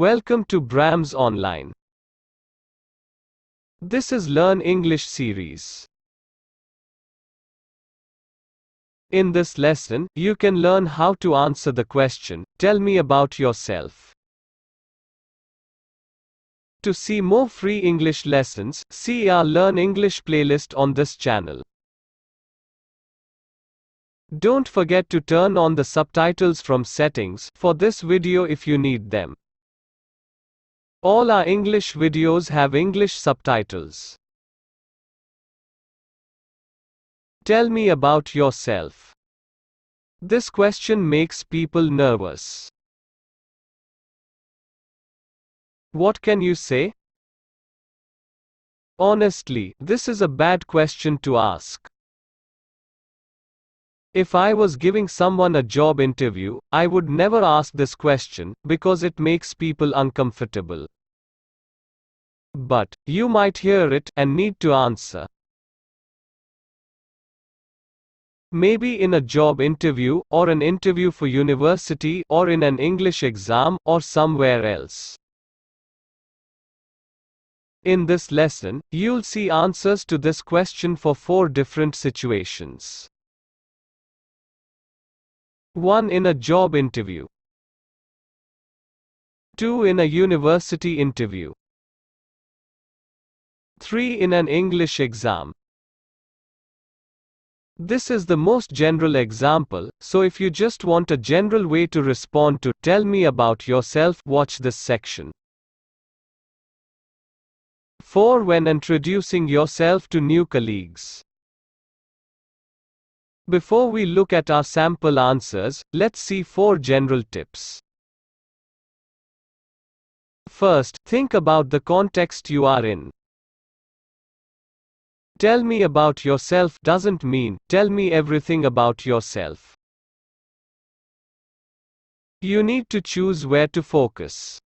Welcome to Brams Online. This is Learn English series. In this lesson, you can learn how to answer the question, "Tell me about yourself." To see more free English lessons, see our Learn English playlist on this channel. Don't forget to turn on the subtitles from settings for this video if you need them. All our English videos have English subtitles. Tell me about yourself. This question makes people nervous. What can you say? Honestly, this is a bad question to ask. If I was giving someone a job interview, I would never ask this question, because it makes people uncomfortable. But you might hear it and need to answer. Maybe in a job interview, or an interview for university, or in an English exam, or somewhere else. In this lesson, you'll see answers to this question for 4 different situations. 1 in a job interview. 2 in a university interview. 3 in an English exam. This is the most general example, so if you just want a general way to respond to "Tell me about yourself," watch this section. 4 when introducing yourself to new colleagues. Before we look at our sample answers, let's see 4 general tips. First, think about the context you are in. Tell me about yourself doesn't mean, tell me everything about yourself. You need to choose where to focus.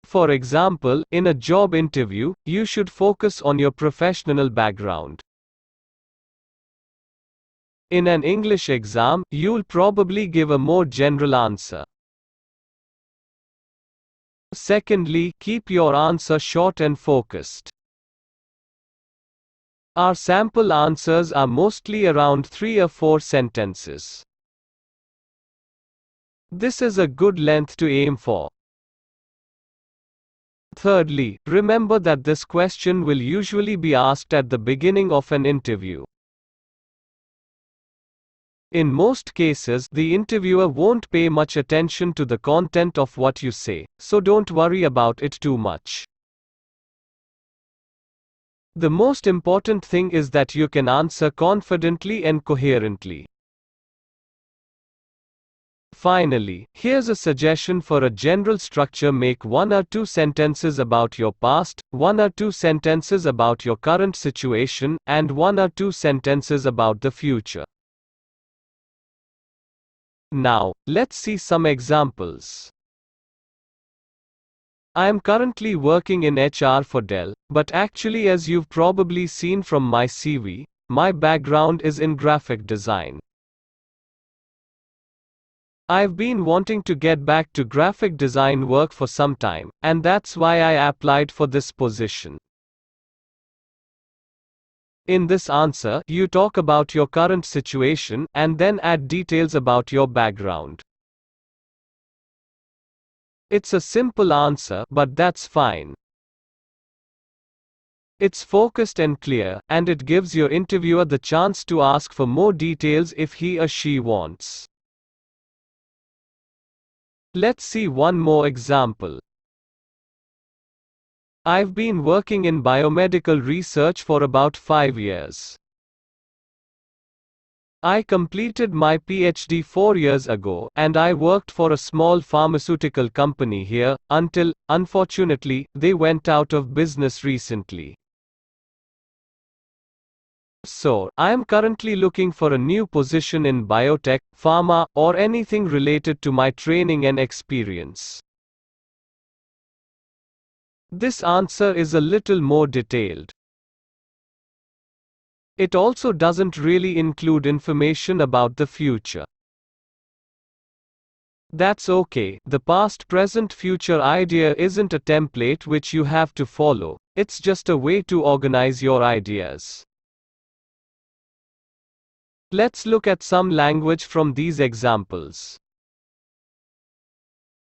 For example, in a job interview, you should focus on your professional background. In an English exam, you'll probably give a more general answer. Secondly, keep your answer short and focused. Our sample answers are mostly around 3 or 4 sentences. This is a good length to aim for. Thirdly, remember that this question will usually be asked at the beginning of an interview. In most cases, the interviewer won't pay much attention to the content of what you say, so don't worry about it too much. The most important thing is that you can answer confidently and coherently. Finally, here's a suggestion for a general structure: make 1 or 2 sentences about your past, 1 or 2 sentences about your current situation, and 1 or 2 sentences about the future. Now, let's see some examples. I am currently working in HR for Dell, but actually, as you've probably seen from my CV, my background is in graphic design. I've been wanting to get back to graphic design work for some time, and that's why I applied for this position. In this answer, you talk about your current situation, and then add details about your background. It's a simple answer, but that's fine. It's focused and clear, and it gives your interviewer the chance to ask for more details if he or she wants. Let's see one more example. I've been working in biomedical research for about 5 years. I completed my PhD 4 years ago, and I worked for a small pharmaceutical company here, until, unfortunately, they went out of business recently. So, I am currently looking for a new position in biotech, pharma, or anything related to my training and experience. This answer is a little more detailed. It also doesn't really include information about the future. That's okay. The past, present, future idea isn't a template which you have to follow. It's just a way to organize your ideas. Let's look at some language from these examples.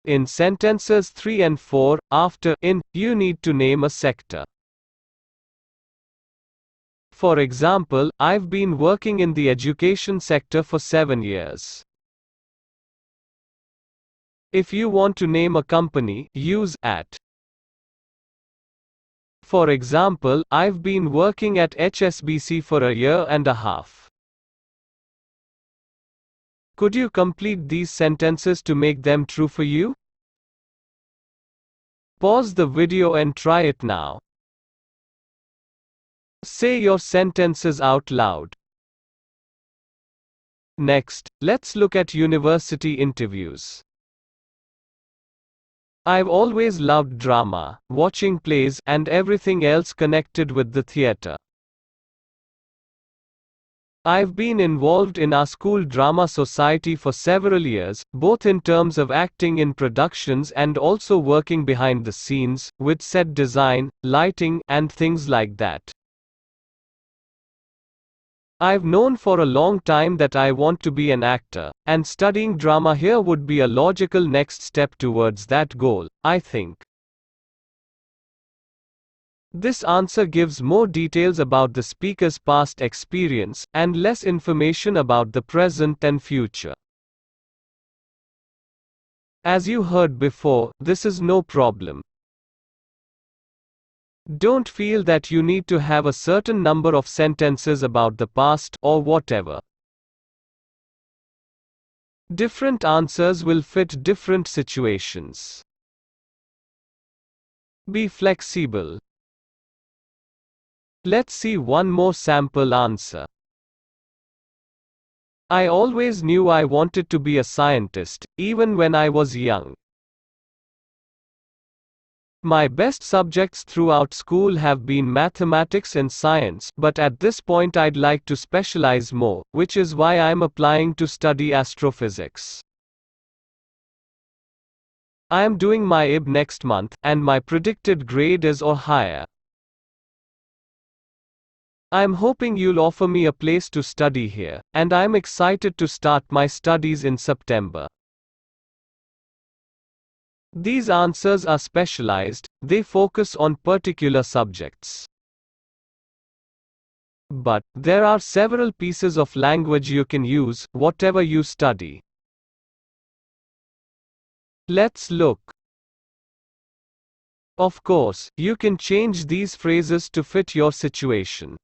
In sentences 3 and 4, after in, you need to name a sector. For example, I've been working in the education sector for 7 years. If you want to name a company, use at. For example, I've been working at HSBC for a year and a half. Could you complete these sentences to make them true for you? Pause the video and try it now. Say your sentences out loud. Next, let's look at university interviews. I've always loved drama, watching plays, and everything else connected with the theater. I've been involved in our school drama society for several years, both in terms of acting in productions and also working behind the scenes, with set design, lighting, and things like that. I've known for a long time that I want to be an actor, and studying drama here would be a logical next step towards that goal, I think. This answer gives more details about the speaker's past experience, and less information about the present and future. As you heard before, this is no problem. Don't feel that you need to have a certain number of sentences about the past, or whatever. Different answers will fit different situations. Be flexible. Let's see one more sample answer. I always knew I wanted to be a scientist, even when I was young. My best subjects throughout school have been mathematics and science, but at this point I'd like to specialize more, which is why I'm applying to study astrophysics. I am doing my IB next month, and my predicted grade is or higher. I'm hoping you'll offer me a place to study here, and I'm excited to start my studies in September. These answers are specialized, they focus on particular subjects. But, there are several pieces of language you can use, whatever you study. Let's look. Of course, you can change these phrases to fit your situation.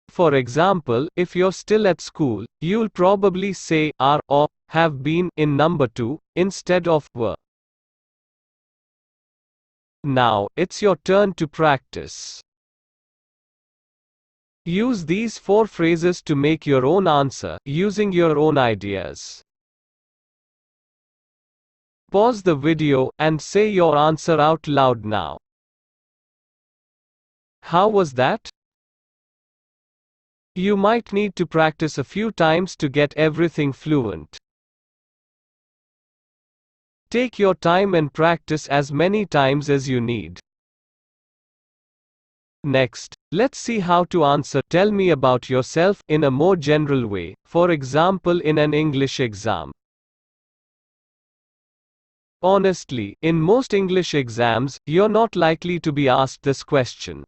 For example, if you're still at school, you'll probably say are or have been in number 2 instead of were. Now, it's your turn to practice. Use these 4 phrases to make your own answer, using your own ideas. Pause the video and say your answer out loud now. How was that? You might need to practice a few times to get everything fluent. Take your time and practice as many times as you need. Next, let's see how to answer "tell me about yourself" in a more general way, for example in an English exam. Honestly, in most English exams, you're not likely to be asked this question.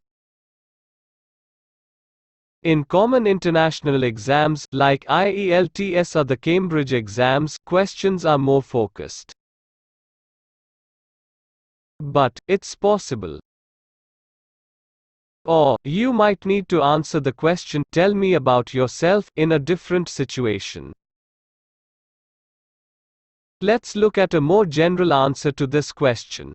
In common international exams, like IELTS or the Cambridge exams, questions are more focused. But, it's possible. Or, you might need to answer the question, "tell me about yourself," in a different situation. Let's look at a more general answer to this question.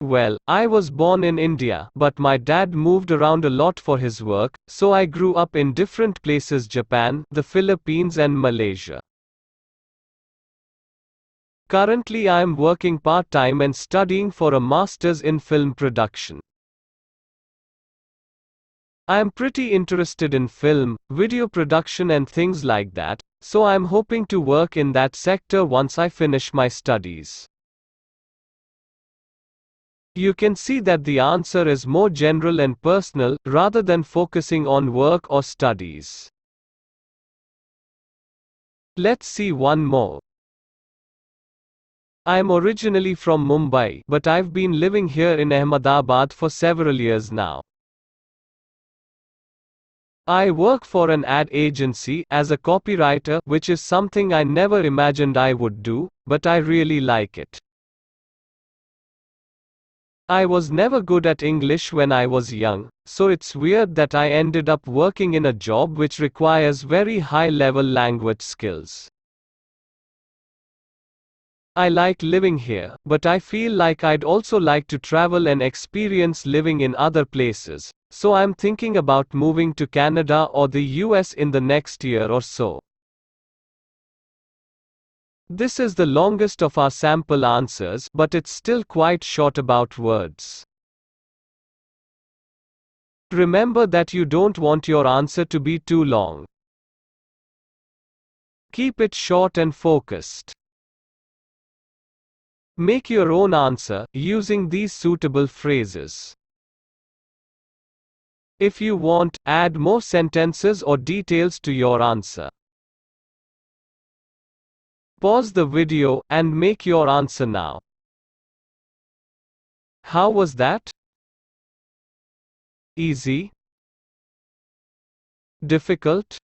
Well, I was born in India, but my dad moved around a lot for his work, so I grew up in different places: Japan, the Philippines, and Malaysia. Currently I am working part-time and studying for a master's in film production. I am pretty interested in film, video production and things like that, so I'm hoping to work in that sector once I finish my studies. You can see that the answer is more general and personal, rather than focusing on work or studies. Let's see one more. I'm originally from Mumbai, but I've been living here in Ahmedabad for several years now. I work for an ad agency as a copywriter, which is something I never imagined I would do, but I really like it. I was never good at English when I was young, so it's weird that I ended up working in a job which requires very high-level language skills. I like living here, but I feel like I'd also like to travel and experience living in other places, so I'm thinking about moving to Canada or the US in the next year or so. This is the longest of our sample answers, but it's still quite short about words. Remember that you don't want your answer to be too long. Keep it short and focused. Make your own answer, using these suitable phrases. If you want, add more sentences or details to your answer. Pause the video, and make your answer now. How was that? Easy? Difficult?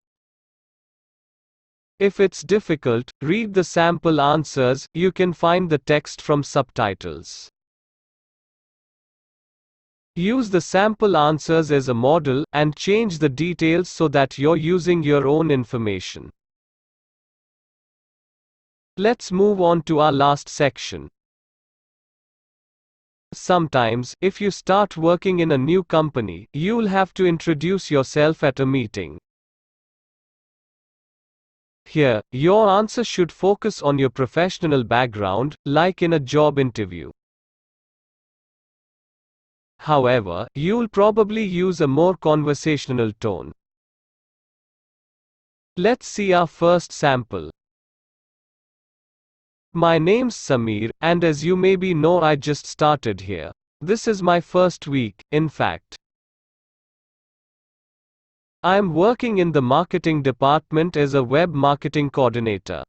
If it's difficult, read the sample answers. You can find the text from subtitles. Use the sample answers as a model, and change the details so that you're using your own information. Let's move on to our last section. Sometimes, if you start working in a new company, you'll have to introduce yourself at a meeting. Here, your answer should focus on your professional background, like in a job interview. However, you'll probably use a more conversational tone. Let's see our first sample. My name's Samir, and as you maybe know, I just started here. This is my first week, in fact. I'm working in the marketing department as a web marketing coordinator.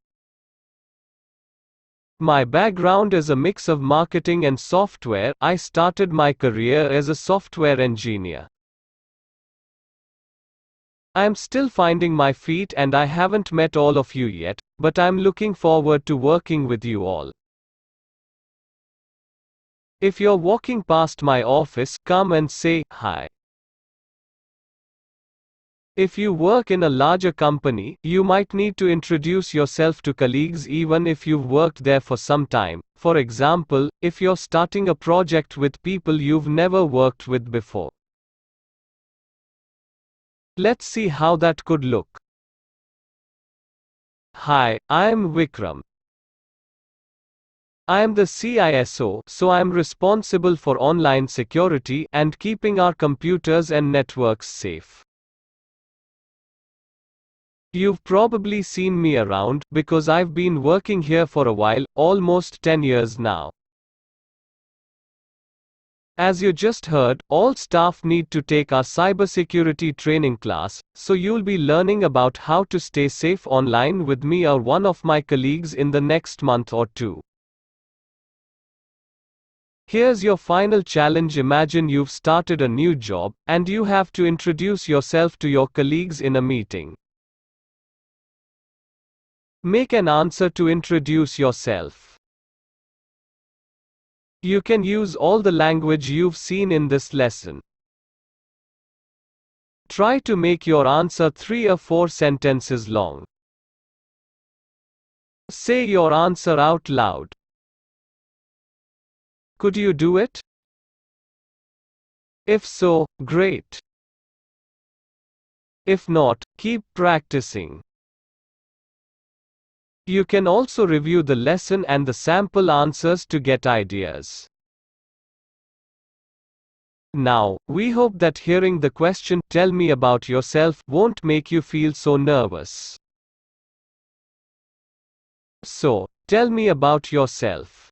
My background is a mix of marketing and software. I started my career as a software engineer. I'm still finding my feet and I haven't met all of you yet, but I'm looking forward to working with you all. If you're walking past my office, come and say hi. If you work in a larger company, you might need to introduce yourself to colleagues even if you've worked there for some time. For example, if you're starting a project with people you've never worked with before. Let's see how that could look. Hi, I'm Vikram. I am the CISO, so I'm responsible for online security and keeping our computers and networks safe. You've probably seen me around, because I've been working here for a while, almost 10 years now. As you just heard, all staff need to take our cybersecurity training class, so you'll be learning about how to stay safe online with me or one of my colleagues in the next month or two. Here's your final challenge. Imagine you've started a new job, and you have to introduce yourself to your colleagues in a meeting. Make an answer to introduce yourself. You can use all the language you've seen in this lesson. Try to make your answer 3 or 4 sentences long. Say your answer out loud. Could you do it? If so, great. If not, keep practicing. You can also review the lesson and the sample answers to get ideas. Now, we hope that hearing the question, "Tell me about yourself," won't make you feel so nervous. So, tell me about yourself.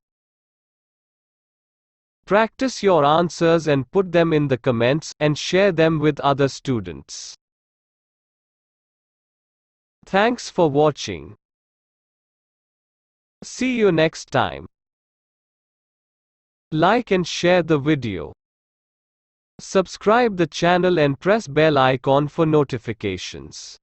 Practice your answers and put them in the comments and share them with other students. Thanks for watching. See you next time. Like and share the video. Subscribe the channel and press bell icon for notifications.